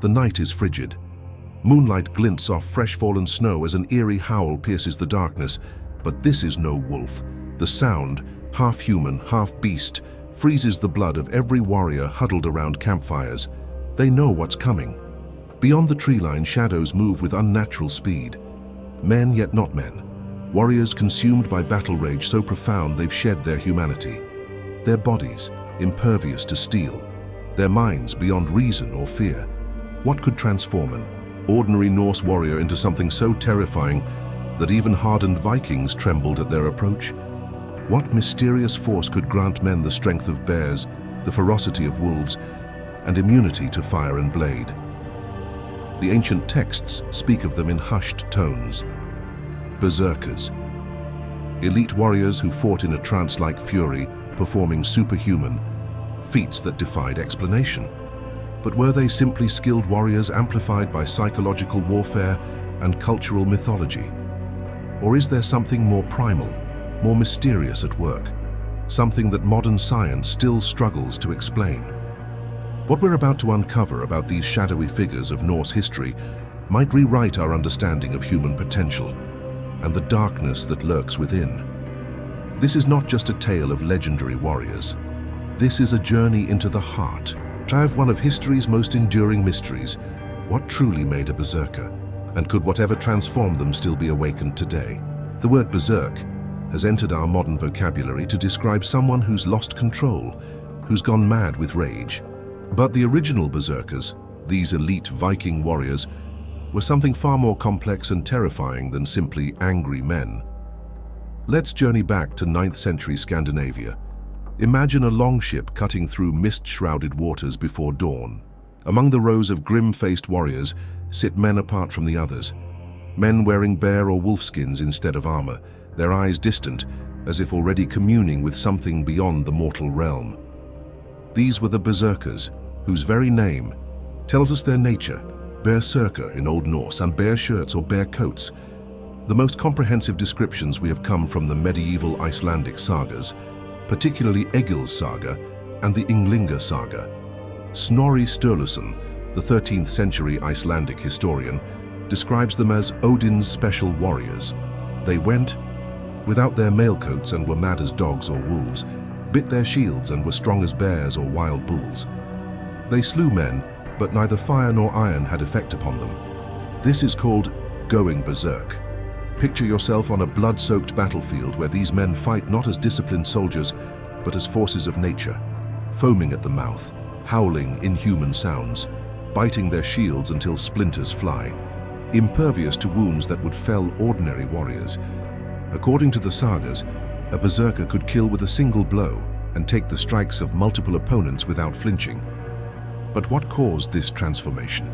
The night is frigid. Moonlight glints off fresh-fallen snow as an eerie howl pierces the darkness, but this is no wolf. The sound, half human, half beast, freezes the blood of every warrior huddled around campfires. They know what's coming. Beyond the tree line, shadows move with unnatural speed. Men yet not men. Warriors consumed by battle rage so profound they've shed their humanity. Their bodies, impervious to steel. Their minds beyond reason or fear. What could transform an ordinary Norse warrior into something so terrifying that even hardened Vikings trembled at their approach? What mysterious force could grant men the strength of bears, the ferocity of wolves, and immunity to fire and blade? The ancient texts speak of them in hushed tones. Berserkers. Elite warriors who fought in a trance-like fury, performing superhuman feats that defied explanation. But were they simply skilled warriors amplified by psychological warfare and cultural mythology? Or is there something more primal, more mysterious at work? Something that modern science still struggles to explain? What we're about to uncover about these shadowy figures of Norse history might rewrite our understanding of human potential and the darkness that lurks within. This is not just a tale of legendary warriors. This is a journey into the heart, of one of history's most enduring mysteries. What truly made a berserker? And could whatever transformed them still be awakened today? The word berserk has entered our modern vocabulary to describe someone who's lost control, who's gone mad with rage. But the original berserkers, these elite Viking warriors, were something far more complex and terrifying than simply angry men. Let's journey back to 9th century Scandinavia. Imagine a longship cutting through mist-shrouded waters before dawn. Among the rows of grim-faced warriors sit men apart from the others. Men wearing bear or wolf skins instead of armor, their eyes distant, as if already communing with something beyond the mortal realm. These were the berserkers, whose very name tells us their nature. Berserker in Old Norse, and bear shirts or bear coats. The most comprehensive descriptions we have come from the medieval Icelandic sagas, particularly Egil's Saga and the Ynglinga Saga. Snorri Sturluson, the 13th century Icelandic historian, describes them as Odin's special warriors. They went without their mail coats and were mad as dogs or wolves, bit their shields and were strong as bears or wild bulls. They slew men, but neither fire nor iron had effect upon them. This is called going berserk. Picture yourself on a blood-soaked battlefield where these men fight not as disciplined soldiers, but as forces of nature, foaming at the mouth, howling inhuman sounds, biting their shields until splinters fly, impervious to wounds that would fell ordinary warriors. According to the sagas, a berserker could kill with a single blow and take the strikes of multiple opponents without flinching. But what caused this transformation?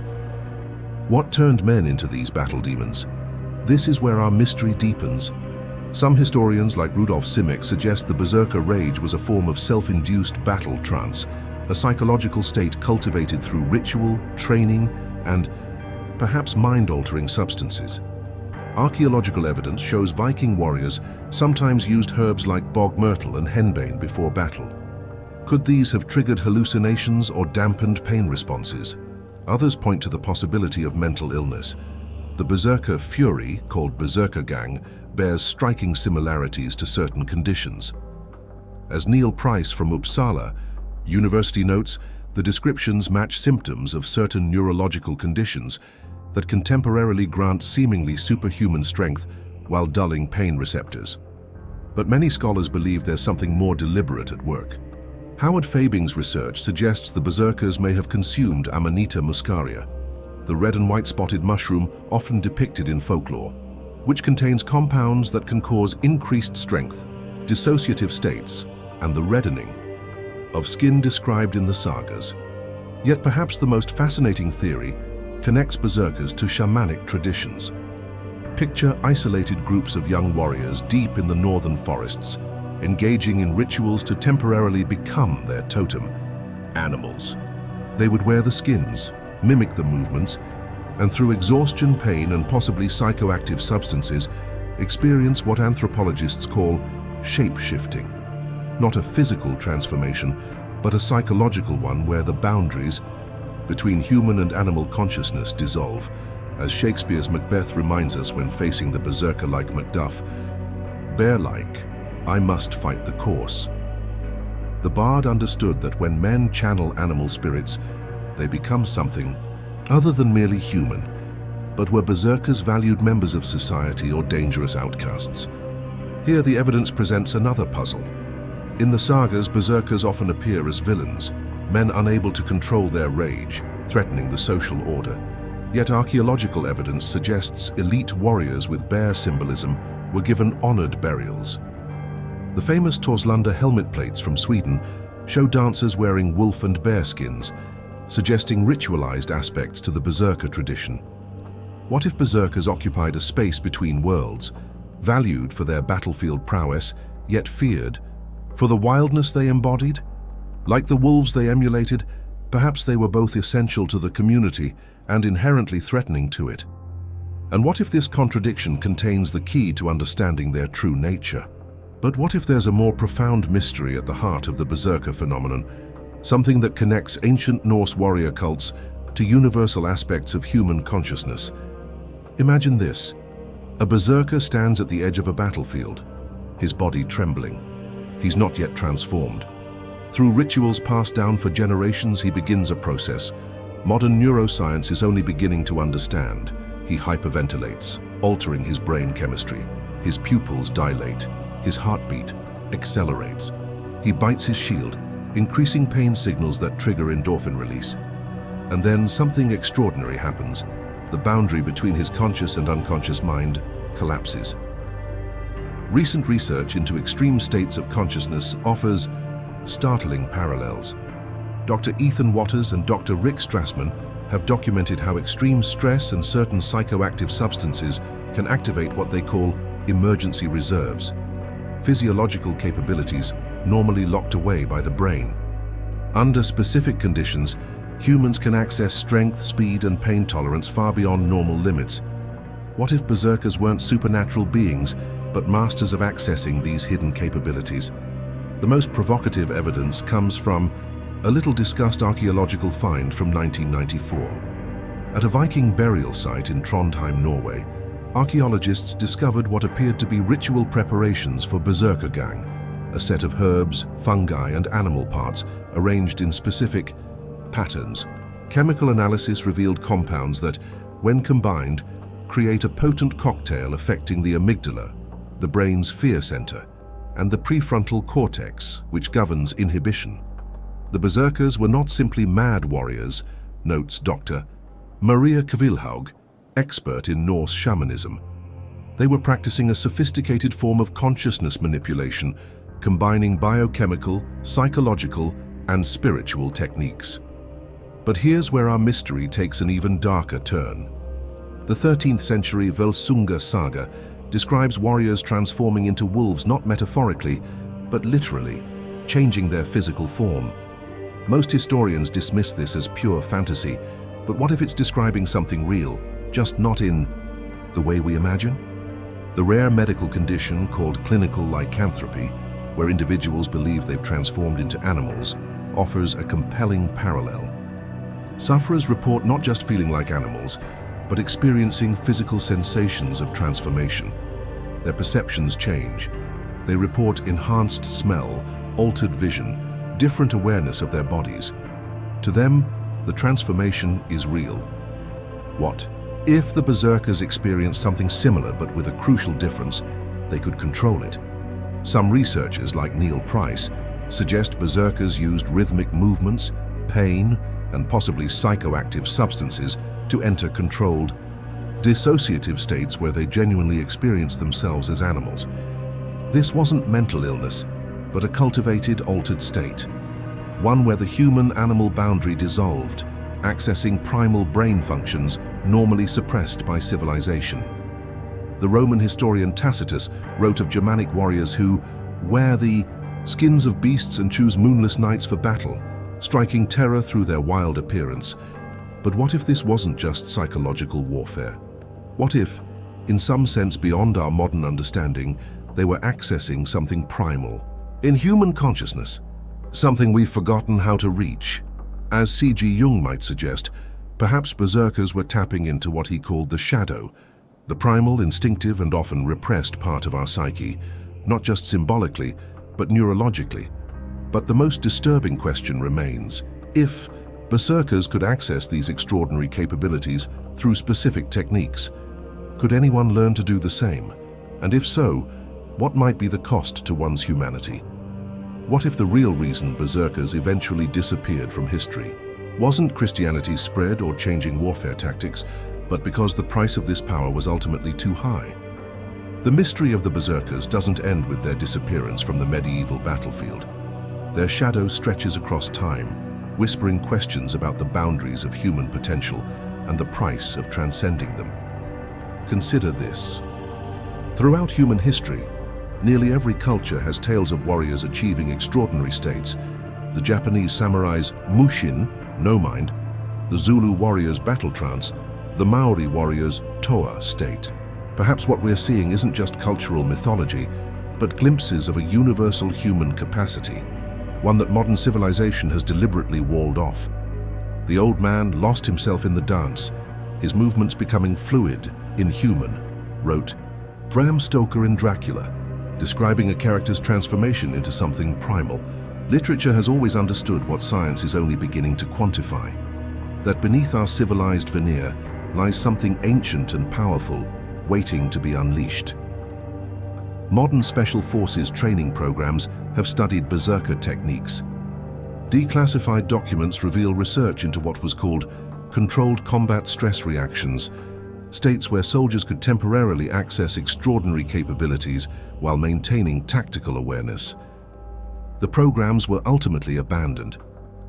What turned men into these battle demons? This is where our mystery deepens. Some historians, like Rudolf Simek, suggest the berserker rage was a form of self-induced battle trance, a psychological state cultivated through ritual, training, and perhaps mind-altering substances. Archaeological evidence shows Viking warriors sometimes used herbs like bog myrtle and henbane before battle. Could these have triggered hallucinations or dampened pain responses? Others point to the possibility of mental illness. The berserker fury, called berserkergang, bears striking similarities to certain conditions. As Neil Price from Uppsala University notes, the descriptions match symptoms of certain neurological conditions that can temporarily grant seemingly superhuman strength while dulling pain receptors. But many scholars believe there's something more deliberate at work. Howard Fabing's research suggests the berserkers may have consumed Amanita muscaria, the red and white spotted mushroom often depicted in folklore, which contains compounds that can cause increased strength, dissociative states, and the reddening of skin described in the sagas. Yet perhaps the most fascinating theory connects berserkers to shamanic traditions. Picture isolated groups of young warriors deep in the northern forests, engaging in rituals to temporarily become their totem animals. They would wear the skins, mimic the movements, and through exhaustion, pain, and possibly psychoactive substances, experience what anthropologists call shape-shifting. Not a physical transformation, but a psychological one where the boundaries between human and animal consciousness dissolve, as Shakespeare's Macbeth reminds us when facing the berserker-like Macduff, "Bear-like, I must fight the course." The bard understood that when men channel animal spirits, they become something other than merely human, but were berserkers valued members of society or dangerous outcasts? Here the evidence presents another puzzle. In the sagas, berserkers often appear as villains, men unable to control their rage, threatening the social order. Yet archaeological evidence suggests elite warriors with bear symbolism were given honored burials. The famous Torslanda helmet plates from Sweden show dancers wearing wolf and bear skins, suggesting ritualized aspects to the berserker tradition. What if berserkers occupied a space between worlds, valued for their battlefield prowess, yet feared for the wildness they embodied? Like the wolves they emulated, perhaps they were both essential to the community and inherently threatening to it. And what if this contradiction contains the key to understanding their true nature? But what if there's a more profound mystery at the heart of the berserker phenomenon, something that connects ancient Norse warrior cults to universal aspects of human consciousness? Imagine this. A berserker stands at the edge of a battlefield, his body trembling. He's not yet transformed. Through rituals passed down for generations, he begins a process modern neuroscience is only beginning to understand. He hyperventilates, altering his brain chemistry. His pupils dilate. His heartbeat accelerates. He bites his shield, increasing pain signals that trigger endorphin release. And then something extraordinary happens. The boundary between his conscious and unconscious mind collapses. Recent research into extreme states of consciousness offers startling parallels. Dr. Ethan Watters and Dr. Rick Strassman have documented how extreme stress and certain psychoactive substances can activate what they call emergency reserves, physiological capabilities normally locked away by the brain. Under specific conditions, humans can access strength, speed, and pain tolerance far beyond normal limits. What if berserkers weren't supernatural beings, but masters of accessing these hidden capabilities? The most provocative evidence comes from a little-discussed archaeological find from 1994. At a Viking burial site in Trondheim, Norway, archaeologists discovered what appeared to be ritual preparations for berserker gang, a set of herbs, fungi, and animal parts arranged in specific patterns. Chemical analysis revealed compounds that, when combined, create a potent cocktail affecting the amygdala, the brain's fear center, and the prefrontal cortex, which governs inhibition. The berserkers were not simply mad warriors, notes Dr. Maria Kvilhaug, expert in Norse shamanism. They were practicing a sophisticated form of consciousness manipulation, combining biochemical, psychological, and spiritual techniques. But here's where our mystery takes an even darker turn. The 13th century Ynglinga Saga describes warriors transforming into wolves not metaphorically, but literally, changing their physical form. Most historians dismiss this as pure fantasy, but what if it's describing something real, just not in the way we imagine? The rare medical condition called clinical lycanthropy, where individuals believe they've transformed into animals, offers a compelling parallel. Sufferers report not just feeling like animals, but experiencing physical sensations of transformation. Their perceptions change. They report enhanced smell, altered vision, different awareness of their bodies. To them, the transformation is real. What if the berserkers experienced something similar but with a crucial difference? They could control it. Some researchers, like Neil Price, suggest berserkers used rhythmic movements, pain, and possibly psychoactive substances to enter controlled, dissociative states where they genuinely experienced themselves as animals. This wasn't mental illness, but a cultivated, altered state, one where the human-animal boundary dissolved, accessing primal brain functions normally suppressed by civilization. The Roman historian Tacitus wrote of Germanic warriors who wear the skins of beasts and choose moonless nights for battle, striking terror through their wild appearance. But what if this wasn't just psychological warfare? What if, in some sense beyond our modern understanding, they were accessing something primal, in human consciousness, something we've forgotten how to reach? As C.G. Jung might suggest, perhaps berserkers were tapping into what he called the shadow, the primal, instinctive, and often repressed part of our psyche, not just symbolically, but neurologically. But the most disturbing question remains: if berserkers could access these extraordinary capabilities through specific techniques, could anyone learn to do the same? And if so, what might be the cost to one's humanity? What if the real reason berserkers eventually disappeared from history wasn't Christianity's spread or changing warfare tactics, but because the price of this power was ultimately too high? The mystery of the berserkers doesn't end with their disappearance from the medieval battlefield. Their shadow stretches across time, whispering questions about the boundaries of human potential and the price of transcending them. Consider this. Throughout human history, nearly every culture has tales of warriors achieving extraordinary states. The Japanese samurai's mushin, no mind, the Zulu warrior's battle trance, the Maori warrior's toa state. Perhaps what we're seeing isn't just cultural mythology, but glimpses of a universal human capacity, one that modern civilization has deliberately walled off. The old man lost himself in the dance, his movements becoming fluid, inhuman, wrote Bram Stoker in Dracula, describing a character's transformation into something primal. Literature has always understood what science is only beginning to quantify, that beneath our civilized veneer lies something ancient and powerful, waiting to be unleashed. Modern special forces training programs have studied berserker techniques. Declassified documents reveal research into what was called controlled combat stress reactions, states where soldiers could temporarily access extraordinary capabilities while maintaining tactical awareness. The programs were ultimately abandoned.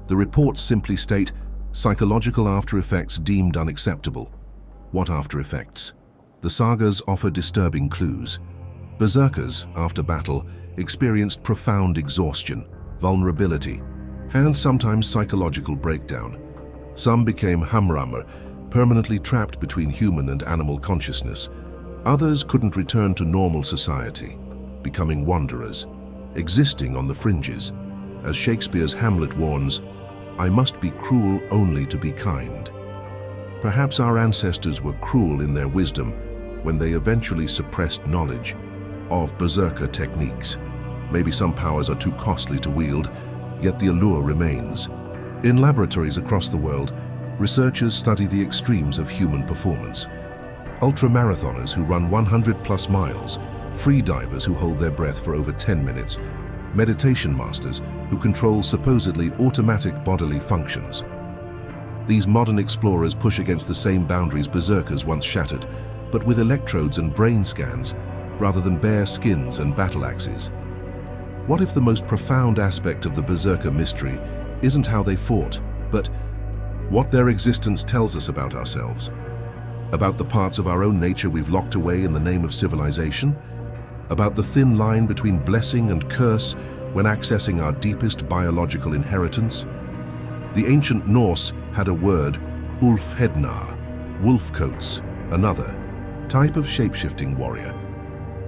The reports simply state psychological after effects deemed unacceptable. What after effects? The sagas offer disturbing clues. Berserkers, after battle, experienced profound exhaustion, vulnerability, and sometimes psychological breakdown. Some became hamramr, permanently trapped between human and animal consciousness. Others couldn't return to normal society, becoming wanderers, existing on the fringes. As Shakespeare's Hamlet warns, "I must be cruel only to be kind." Perhaps our ancestors were cruel in their wisdom when they eventually suppressed knowledge of berserker techniques. Maybe some powers are too costly to wield, yet the allure remains. In laboratories across the world, researchers study the extremes of human performance. Ultramarathoners who run 100+ miles, free divers who hold their breath for over 10 minutes, meditation masters who control supposedly automatic bodily functions. These modern explorers push against the same boundaries berserkers once shattered, but with electrodes and brain scans rather than bare skins and battle axes. What if the most profound aspect of the berserker mystery isn't how they fought, but what their existence tells us about ourselves? About the parts of our own nature we've locked away in the name of civilization? About the thin line between blessing and curse when accessing our deepest biological inheritance? The ancient Norse had a word, ulfhednar, wolf coats, another type of shape-shifting warrior.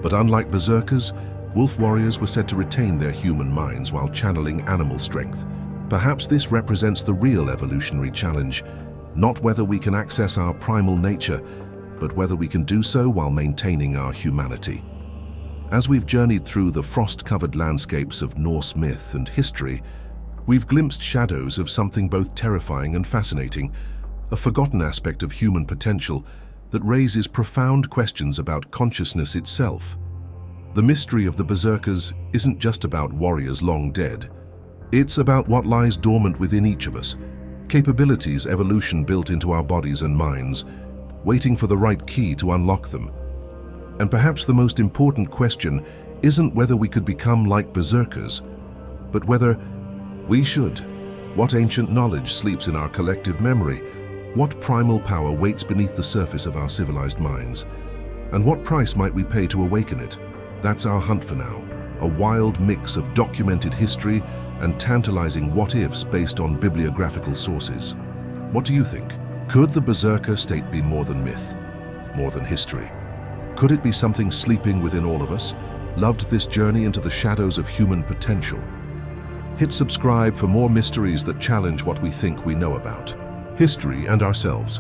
But unlike berserkers, wolf warriors were said to retain their human minds while channeling animal strength. Perhaps this represents the real evolutionary challenge, not whether we can access our primal nature, but whether we can do so while maintaining our humanity. As we've journeyed through the frost-covered landscapes of Norse myth and history, we've glimpsed shadows of something both terrifying and fascinating, a forgotten aspect of human potential that raises profound questions about consciousness itself. The mystery of the berserkers isn't just about warriors long dead. It's about what lies dormant within each of us, capabilities evolution built into our bodies and minds, waiting for the right key to unlock them. And perhaps the most important question isn't whether we could become like berserkers, but whether we should. What ancient knowledge sleeps in our collective memory? What primal power waits beneath the surface of our civilized minds? And what price might we pay to awaken it? That's our hunt for now, a wild mix of documented history and tantalizing what-ifs based on bibliographical sources. What do you think? Could the berserker state be more than myth, more than history? Could it be something sleeping within all of us, loved this journey into the shadows of human potential? Hit subscribe for more mysteries that challenge what we think we know about history and ourselves.